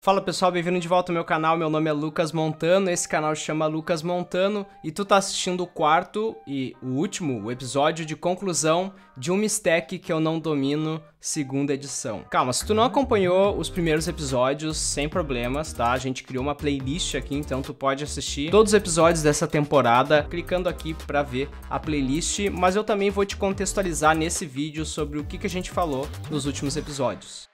Fala pessoal, bem-vindo de volta ao meu canal, meu nome é Lucas Montano, esse canal se chama Lucas Montano e tu tá assistindo o quarto e o último episódio de conclusão de uma stack que eu não domino, segunda edição. Calma, se tu não acompanhou os primeiros episódios, sem problemas, tá? A gente criou uma playlist aqui, então tu pode assistir todos os episódios dessa temporada clicando aqui pra ver a playlist, mas eu também vou te contextualizar nesse vídeo sobre o que a gente falou nos últimos episódios.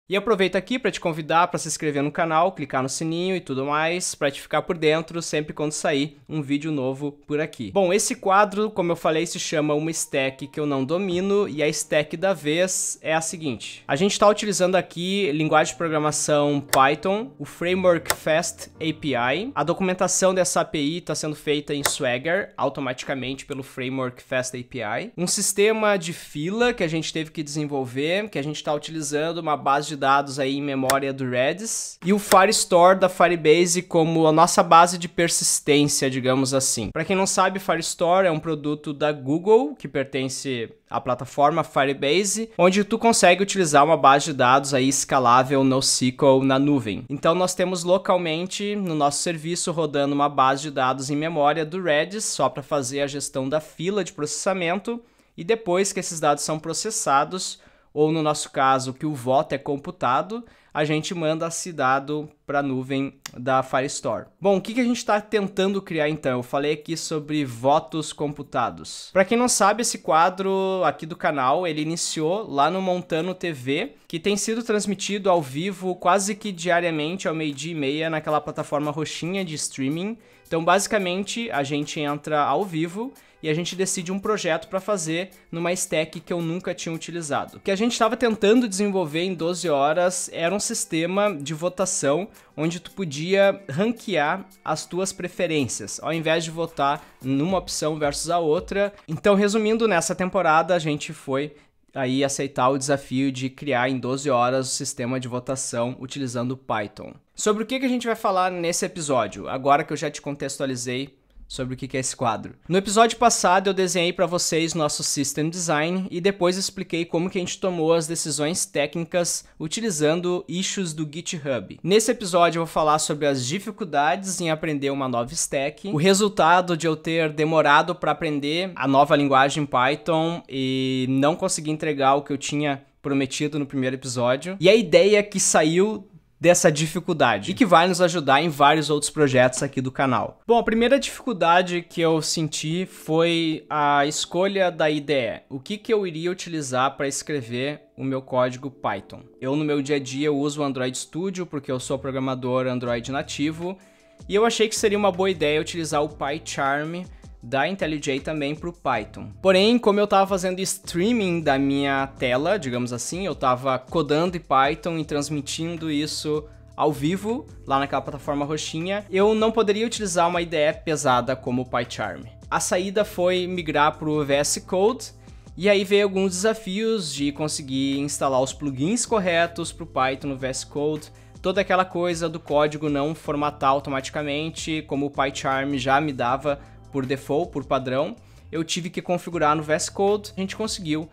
E aproveito aqui para te convidar para se inscrever no canal, clicar no sininho e tudo mais, para te ficar por dentro sempre quando sair um vídeo novo por aqui. Bom, esse quadro, como eu falei, se chama uma stack que eu não domino, e a stack da vez é a seguinte. A gente está utilizando aqui linguagem de programação Python, o framework Fast API. A documentação dessa API está sendo feita em Swagger, automaticamente pelo framework Fast API. Um sistema de fila que a gente teve que desenvolver, que a gente está utilizando uma base de dados aí em memória do Redis, e o Firestore da Firebase como a nossa base de persistência, digamos assim. Para quem não sabe, Firestore é um produto da Google que pertence à plataforma Firebase, onde tu consegue utilizar uma base de dados aí escalável NoSQL na nuvem. Então nós temos localmente no nosso serviço rodando uma base de dados em memória do Redis só para fazer a gestão da fila de processamento, e depois que esses dados são processados, ou no nosso caso, que o voto é computado, a gente manda esse dado para a nuvem da Firestore. Bom, o que a gente está tentando criar então? Eu falei aqui sobre votos computados. Para quem não sabe, esse quadro aqui do canal, ele iniciou lá no Montano TV, que tem sido transmitido ao vivo quase que diariamente ao 12h30 naquela plataforma roxinha de streaming. Então, basicamente, a gente entra ao vivo e a gente decide um projeto para fazer numa stack que eu nunca tinha utilizado. O que a gente estava tentando desenvolver em 12 horas era um sistema de votação onde tu podia ranquear as tuas preferências, ao invés de votar numa opção versus a outra. Então, resumindo, nessa temporada a gente foi aí aceitar o desafio de criar em 12 horas o sistema de votação utilizando Python. Sobre o que a gente vai falar nesse episódio, agora que eu já te contextualizei sobre o que é esse quadro. No episódio passado eu desenhei para vocês nosso System Design e depois expliquei como que a gente tomou as decisões técnicas utilizando issues do GitHub. Nesse episódio eu vou falar sobre as dificuldades em aprender uma nova stack, o resultado de eu ter demorado para aprender a nova linguagem Python e não conseguir entregar o que eu tinha prometido no primeiro episódio, e a ideia que saiu dessa dificuldade e que vai nos ajudar em vários outros projetos aqui do canal. Bom, a primeira dificuldade que eu senti foi a escolha da IDE. O que eu iria utilizar para escrever o meu código Python? Eu no meu dia a dia eu uso o Android Studio porque eu sou programador Android nativo, e eu achei que seria uma boa ideia utilizar o PyCharm da IntelliJ também para o Python. Porém, como eu estava fazendo streaming da minha tela, digamos assim, eu estava codando em Python e transmitindo isso ao vivo, lá naquela plataforma roxinha, eu não poderia utilizar uma IDE pesada como o PyCharm. A saída foi migrar para o VS Code, e aí veio alguns desafios de conseguir instalar os plugins corretos para o Python no VS Code, toda aquela coisa do código não formatar automaticamente, como o PyCharm já me dava por default, por padrão, eu tive que configurar no VS Code. A gente conseguiu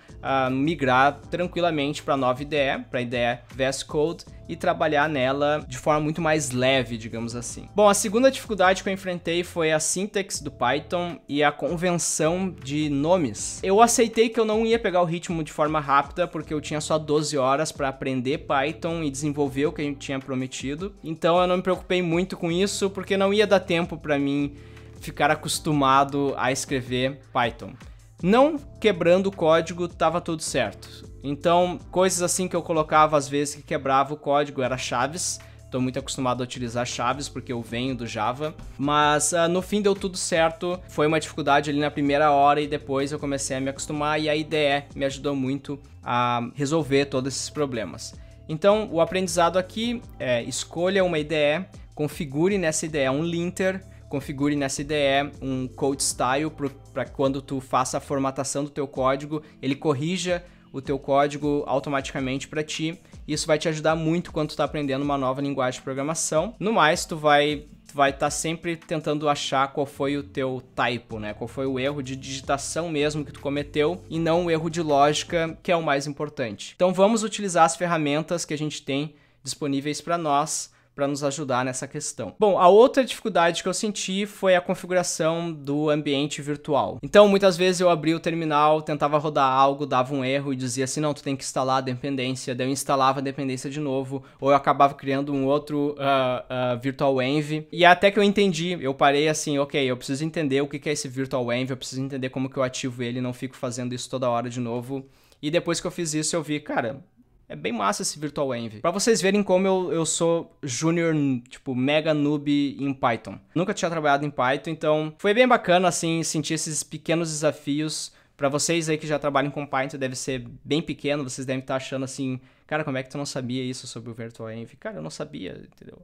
migrar tranquilamente para a nova IDE, para a IDE VS Code, e trabalhar nela de forma muito mais leve, digamos assim. Bom, a segunda dificuldade que eu enfrentei foi a syntax do Python e a convenção de nomes. Eu aceitei que eu não ia pegar o ritmo de forma rápida, porque eu tinha só 12 horas para aprender Python e desenvolver o que a gente tinha prometido. Então eu não me preocupei muito com isso, porque não ia dar tempo para mim ficar acostumado a escrever Python. Não quebrando o código, estava tudo certo. Então, coisas assim que eu colocava às vezes que quebrava o código era chaves. Estou muito acostumado a utilizar chaves porque eu venho do Java. Mas no fim deu tudo certo. Foi uma dificuldade ali na primeira hora e depois eu comecei a me acostumar, e a IDE me ajudou muito a resolver todos esses problemas. Então, o aprendizado aqui é: escolha uma IDE, configure nessa IDE um linter, configure nessa IDE um code style para quando tu faça a formatação do teu código, ele corrija o teu código automaticamente para ti. Isso vai te ajudar muito quando tu tá aprendendo uma nova linguagem de programação. No mais, tu vai estar sempre tentando achar qual foi o teu typo, né? Qual foi o erro de digitação mesmo que tu cometeu, e não o erro de lógica, que é o mais importante. Então vamos utilizar as ferramentas que a gente tem disponíveis para nós, para nos ajudar nessa questão. Bom, a outra dificuldade que eu senti foi a configuração do ambiente virtual. Então, muitas vezes eu abria o terminal, tentava rodar algo, dava um erro e dizia assim, não, tu tem que instalar a dependência, daí eu instalava a dependência de novo, ou eu acabava criando um outro virtual env. E até que eu entendi, eu parei assim, ok, eu preciso entender o que é esse virtual env, eu preciso entender como que eu ativo ele, não fico fazendo isso toda hora de novo. E depois que eu fiz isso, eu vi, cara, é bem massa esse virtual env. Pra vocês verem como eu sou junior, tipo, mega noob em Python. Nunca tinha trabalhado em Python, então foi bem bacana, assim, sentir esses pequenos desafios. Pra vocês aí que já trabalham com Python, deve ser bem pequeno, vocês devem estar achando assim, cara, como é que tu não sabia isso sobre o virtual env? Cara, eu não sabia, entendeu?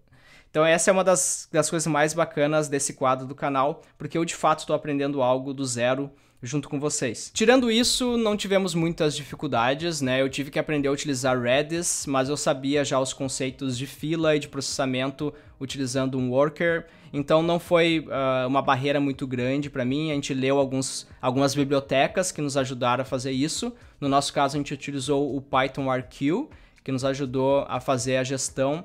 Então essa é uma das coisas mais bacanas desse quadro do canal, porque eu de fato estou aprendendo algo do zero junto com vocês. Tirando isso, não tivemos muitas dificuldades, né? Eu tive que aprender a utilizar Redis, mas eu sabia já os conceitos de fila e de processamento utilizando um worker, então não foi uma barreira muito grande para mim. A gente leu algumas bibliotecas que nos ajudaram a fazer isso. No nosso caso, a gente utilizou o PythonRQ, que nos ajudou a fazer a gestão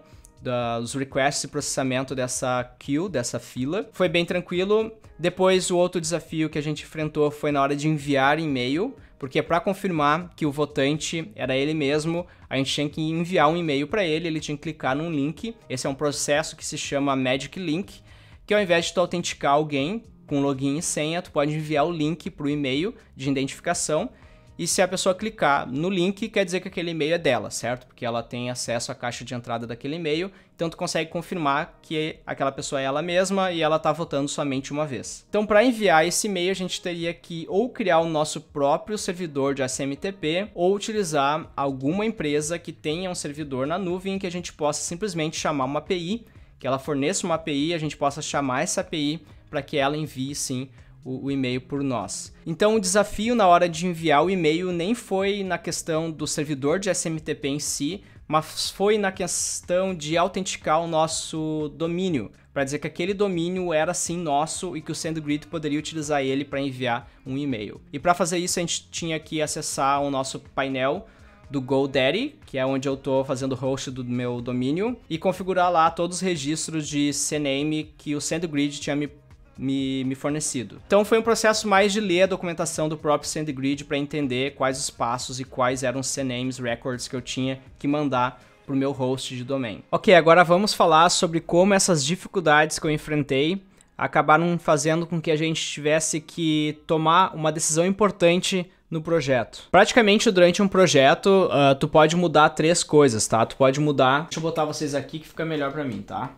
dos requests e processamento dessa queue, dessa fila. Foi bem tranquilo. Depois, o outro desafio que a gente enfrentou foi na hora de enviar e-mail, porque para confirmar que o votante era ele mesmo, a gente tinha que enviar um e-mail para ele, ele tinha que clicar num link. Esse é um processo que se chama Magic Link, que ao invés de tu autenticar alguém com login e senha, tu pode enviar o link para o e-mail de identificação. E se a pessoa clicar no link, quer dizer que aquele e-mail é dela, certo? Porque ela tem acesso à caixa de entrada daquele e-mail, então tu consegue confirmar que aquela pessoa é ela mesma e ela está votando somente uma vez. Então, para enviar esse e-mail, a gente teria que ou criar o nosso próprio servidor de SMTP ou utilizar alguma empresa que tenha um servidor na nuvem que a gente possa simplesmente chamar uma API, que ela forneça uma API, a gente possa chamar essa API para que ela envie, sim, o e-mail por nós. Então o desafio na hora de enviar o e-mail nem foi na questão do servidor de SMTP em si, mas foi na questão de autenticar o nosso domínio, para dizer que aquele domínio era sim nosso e que o SendGrid poderia utilizar ele para enviar um e-mail. E para fazer isso a gente tinha que acessar o nosso painel do GoDaddy, que é onde eu estou fazendo o host do meu domínio, e configurar lá todos os registros de CNAME que o SendGrid tinha me fornecido. Então foi um processo mais de ler a documentação do próprio SendGrid para entender quais os passos e quais eram os CNAMEs records que eu tinha que mandar para o meu host de domain. Ok, agora vamos falar sobre como essas dificuldades que eu enfrentei acabaram fazendo com que a gente tivesse que tomar uma decisão importante no projeto. Praticamente durante um projeto, tu pode mudar 3 coisas, tá? Tu pode mudar... Deixa eu botar vocês aqui que fica melhor para mim, tá?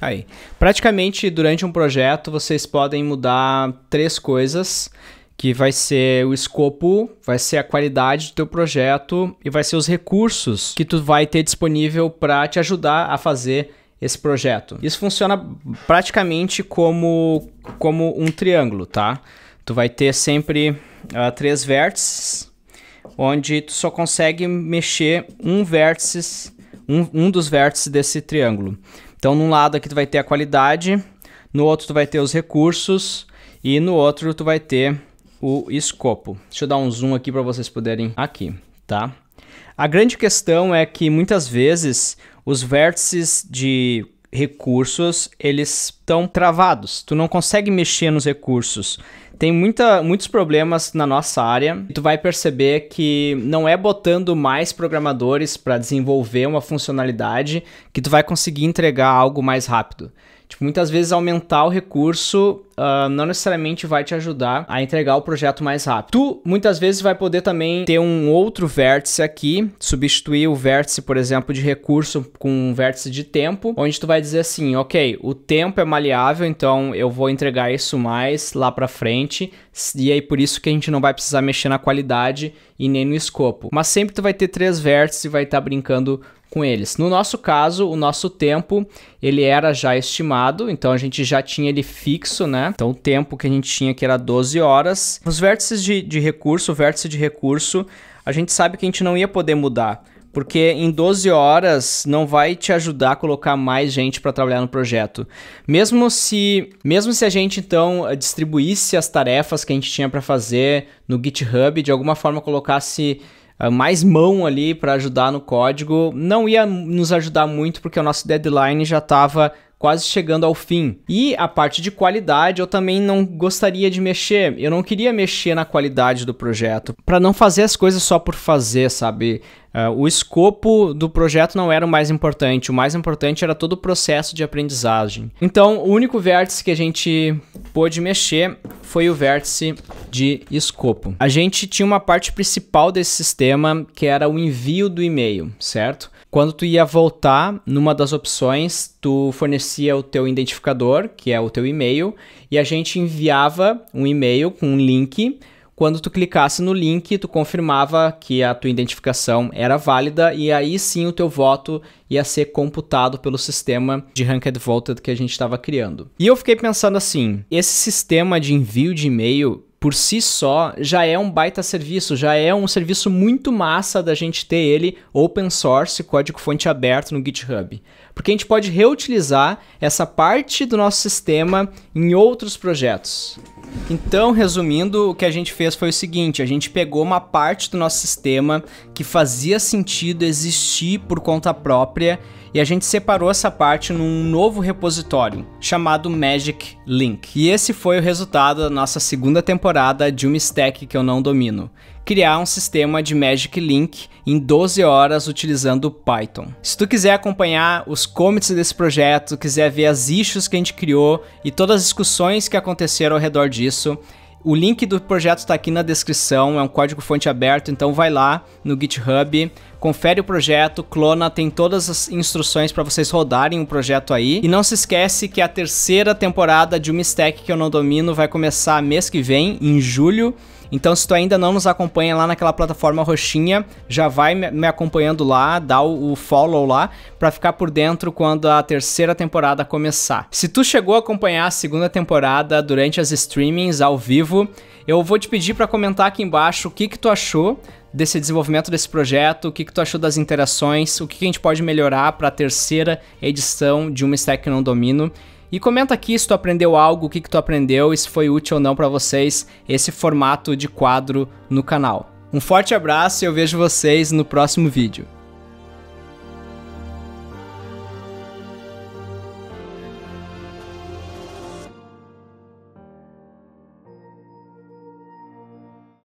Aí. Praticamente durante um projeto vocês podem mudar 3 coisas, que vai ser o escopo, vai ser a qualidade do teu projeto e vai ser os recursos que tu vai ter disponível para te ajudar a fazer esse projeto. Isso funciona praticamente como um triângulo, tá? Tu vai ter sempre 3 vértices, onde tu só consegue mexer um dos vértices desse triângulo. Então, num lado aqui tu vai ter a qualidade, no outro tu vai ter os recursos e no outro tu vai ter o escopo. Deixa eu dar um zoom aqui para vocês poderem... Aqui, tá? A grande questão é que muitas vezes os vértices de recursos, eles estão travados. Tu não consegue mexer nos recursos. Tem muitos problemas na nossa área. Tu vai perceber que não é botando mais programadores para desenvolver uma funcionalidade que tu vai conseguir entregar algo mais rápido. Tipo, muitas vezes aumentar o recurso não necessariamente vai te ajudar a entregar o projeto mais rápido. Tu, muitas vezes, vai poder também ter um outro vértice aqui, substituir o vértice, por exemplo, de recurso com um vértice de tempo, onde tu vai dizer assim, ok, o tempo é maleável, então eu vou entregar isso mais lá pra frente, e aí por isso que a gente não vai precisar mexer na qualidade e nem no escopo. Mas sempre tu vai ter 3 vértices e vai estar brincando com eles. No nosso caso, o nosso tempo, ele era já estimado, então a gente já tinha ele fixo, né? Então o tempo que a gente tinha que era 12 horas. Os vértices de recurso, o vértice de recurso, a gente sabe que a gente não ia poder mudar, porque em 12 horas não vai te ajudar a colocar mais gente para trabalhar no projeto. Mesmo se a gente então distribuísse as tarefas que a gente tinha para fazer no GitHub, de alguma forma colocasse mais mão ali para ajudar no código, não ia nos ajudar muito porque o nosso deadline já estava quase chegando ao fim. E a parte de qualidade eu também não gostaria de mexer. Eu não queria mexer na qualidade do projeto, para não fazer as coisas só por fazer, sabe? O escopo do projeto não era o mais importante era todo o processo de aprendizagem. Então, o único vértice que a gente pôde mexer foi o vértice de escopo. A gente tinha uma parte principal desse sistema, que era o envio do e-mail, certo? Quando tu ia voltar, numa das opções, tu fornecia o teu identificador, que é o teu e-mail, e a gente enviava um e-mail com um link. Quando tu clicasse no link, tu confirmava que a tua identificação era válida e aí sim o teu voto ia ser computado pelo sistema de Ranked Voted que a gente estava criando. E eu fiquei pensando assim, esse sistema de envio de e-mail por si só já é um baita serviço, já é um serviço muito massa da gente ter ele open source, código-fonte aberto no GitHub. Porque a gente pode reutilizar essa parte do nosso sistema em outros projetos. Então, resumindo, o que a gente fez foi o seguinte, a gente pegou uma parte do nosso sistema que fazia sentido existir por conta própria e a gente separou essa parte num novo repositório chamado Magic Link. E esse foi o resultado da nossa segunda temporada de uma stack que eu não domino. Criar um sistema de Magic Link em 12 horas utilizando Python. Se tu quiser acompanhar os commits desse projeto, quiser ver as issues que a gente criou e todas as discussões que aconteceram ao redor disso, o link do projeto está aqui na descrição, é um código-fonte aberto, então vai lá no GitHub, confere o projeto, clona, tem todas as instruções para vocês rodarem o projeto aí. E não se esquece que a terceira temporada de uma stack que eu não domino vai começar mês que vem, em julho. Então se tu ainda não nos acompanha lá naquela plataforma roxinha, já vai me acompanhando lá, dá o follow lá, pra ficar por dentro quando a terceira temporada começar. Se tu chegou a acompanhar a segunda temporada durante as streamings ao vivo, eu vou te pedir pra comentar aqui embaixo o que tu achou desse desenvolvimento desse projeto, o que tu achou das interações, o que a gente pode melhorar para a terceira edição de uma stack que eu não domino. E comenta aqui se tu aprendeu algo, o que tu aprendeu e se foi útil ou não para vocês esse formato de quadro no canal. Um forte abraço e eu vejo vocês no próximo vídeo.